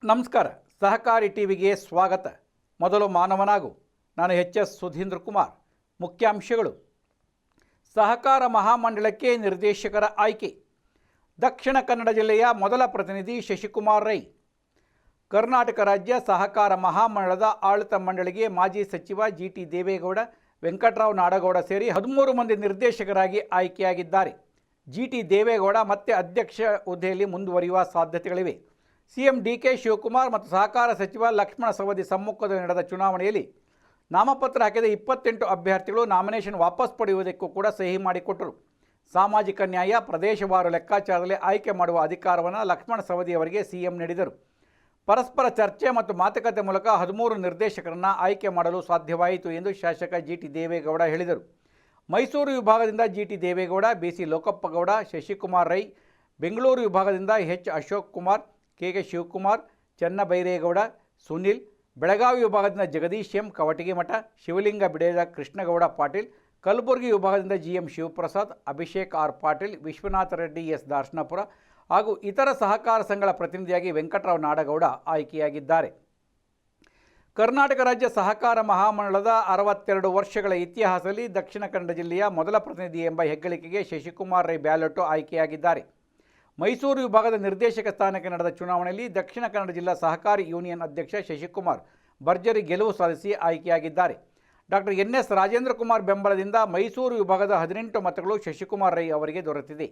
ನಮಸ್ಕಾರ. ಸಹಕಾರಿ ಟಿವಿಗೆ ಸ್ವಾಗತ. ಮೊದಲು ಮಾನವನಾಗು. ನಾನು ಎಚ್.ಎಸ್. ಸುಧೀಂದ್ರ ಕುಮಾರ್. ಮುಖ್ಯಾಂಶಗಳು: ಸಹಕಾರ ಮಹಾಮಂಡಳಕ್ಕೆ ನಿರ್ದೇಶಕರ ಆಯ್ಕೆ. ದಕ್ಷಿಣ ಕನ್ನಡ ಜಿಲ್ಲೆಯ ಮೊದಲ ಪ್ರತಿನಿಧಿ ಶಶಿಕುಮಾರ್ ರೈ. ಕರ್ನಾಟಕ ರಾಜ್ಯ ಸಹಕಾರ ಮಹಾಮಂಡಳದ ಆಡಳಿತ ಮಂಡಳಿಗೆ ಮಾಜಿ ಸಚಿವ ಜಿ.ಟಿ. ದೇವೇಗೌಡ, ವೆಂಕಟರಾವ್ ನಾಡಗೌಡ ಸೇರಿ 13 ಮಂದಿ ನಿರ್ದೇಶಕರಾಗಿ ಆಯ್ಕೆಯಾಗಿದ್ದಾರೆ. ಜಿ.ಟಿ. ದೇವೇಗೌಡ ಮತ್ತೆ ಅಧ್ಯಕ್ಷ ಹುದ್ದೆಯಲ್ಲಿ ಮುಂದುವರಿಯುವ ಸಾಧ್ಯತೆಗಳಿವೆ. ಸಿಎಂ ಡಿ.ಕೆ. ಶಿವಕುಮಾರ್ ಮತ್ತು ಸಹಕಾರ ಸಚಿವ ಲಕ್ಷ್ಮಣ ಸವದಿ ಸಮ್ಮುಖದಲ್ಲಿ ನಡೆದ ಚುನಾವಣೆಯಲ್ಲಿ ನಾಮಪತ್ರ ಹಾಕಿದ 28 ಅಭ್ಯರ್ಥಿಗಳು ನಾಮಿನೇಷನ್ ವಾಪಸ್ ಪಡೆಯುವುದಕ್ಕೂ ಕೂಡ ಸಹಿ ಮಾಡಿಕೊಟ್ಟರು. ಸಾಮಾಜಿಕ ನ್ಯಾಯ, ಪ್ರದೇಶವಾರು ಲೆಕ್ಕಾಚಾರದಲ್ಲಿ ಆಯ್ಕೆ ಮಾಡುವ ಅಧಿಕಾರವನ್ನು ಲಕ್ಷ್ಮಣ ಸವದಿ ಅವರಿಗೆ ಸಿಎಂ ನೀಡಿದರು. ಪರಸ್ಪರ ಚರ್ಚೆ ಮತ್ತು ಮಾತುಕತೆ ಮೂಲಕ 13 ನಿರ್ದೇಶಕರನ್ನು ಆಯ್ಕೆ ಮಾಡಲು ಸಾಧ್ಯವಾಯಿತು ಎಂದು ಶಾಸಕ ಜಿ.ಟಿ. ದೇವೇಗೌಡ ಹೇಳಿದರು. ಮೈಸೂರು ವಿಭಾಗದಿಂದ ಜಿ.ಟಿ. ದೇವೇಗೌಡ, ಬಿ.ಸಿ. ಲೋಕಪ್ಪಗೌಡ, ಶಶಿಕುಮಾರ್ ರೈ, ಬೆಂಗಳೂರು ವಿಭಾಗದಿಂದ ಎಚ್. ಅಶೋಕ್ ಕುಮಾರ್, ಕೆ. ಶಿವಕುಮಾರ್, ಚನ್ನಬೈರೇಗೌಡ, ಸುನಿಲ್, ಬೆಳಗಾವಿ ವಿಭಾಗದಿಂದ ಜಗದೀಶ್ ಎಂ. ಕವಟಗಿಮಠ, ಶಿವಲಿಂಗ ಬಿಡೇದ, ಕೃಷ್ಣಗೌಡ ಪಾಟೀಲ್, ಕಲಬುರಗಿ ವಿಭಾಗದಿಂದ ಜಿ.ಎಂ. ಶಿವಪ್ರಸಾದ್, ಅಭಿಷೇಕ್ ಆರ್. ಪಾಟೀಲ್, ವಿಶ್ವನಾಥ ರೆಡ್ಡಿ, ಎಸ್. ದಾರ್ಶನಪುರ ಹಾಗೂ ಇತರ ಸಹಕಾರ ಸಂಘಗಳ ಪ್ರತಿನಿಧಿಯಾಗಿ ವೆಂಕಟರಾವ್ ನಾಡಗೌಡ ಆಯ್ಕೆಯಾಗಿದ್ದಾರೆ. ಕರ್ನಾಟಕ ರಾಜ್ಯ ಸಹಕಾರ ಮಹಾಮಂಡಳದ 62 ವರ್ಷಗಳ ಇತಿಹಾಸದಲ್ಲಿ ದಕ್ಷಿಣ ಕನ್ನಡ ಜಿಲ್ಲೆಯ ಮೊದಲ ಪ್ರತಿನಿಧಿ ಎಂಬ ಹೆಗ್ಗಳಿಕೆಗೆ ಶಶಿಕುಮಾರ್ ರೈ ಬ್ಯಾಲೊಟ್ಟು ಆಯ್ಕೆಯಾಗಿದ್ದಾರೆ. ಮೈಸೂರು ವಿಭಾಗದ ನಿರ್ದೇಶಕ ಸ್ಥಾನಕ್ಕೆ ನಡೆದ ಚುನಾವಣೆಯಲ್ಲಿ ದಕ್ಷಿಣ ಕನ್ನಡ ಜಿಲ್ಲಾ ಸಹಕಾರಿ ಯೂನಿಯನ್ ಅಧ್ಯಕ್ಷ ಶಶಿಕುಮಾರ್ ಭರ್ಜರಿ ಗೆಲುವು ಸಾಧಿಸಿ ಆಯ್ಕೆಯಾಗಿದ್ದಾರೆ. ಡಾಕ್ಟರ್ ಎನ್.ಎಸ್. ರಾಜೇಂದ್ರ ಕುಮಾರ್ ಬೆಂಬಲದಿಂದ ಮೈಸೂರು ವಿಭಾಗದ 18 ಮತಗಳು ಶಶಿಕುಮಾರ್ ರೈ ಅವರಿಗೆ ದೊರೆತಿದೆ.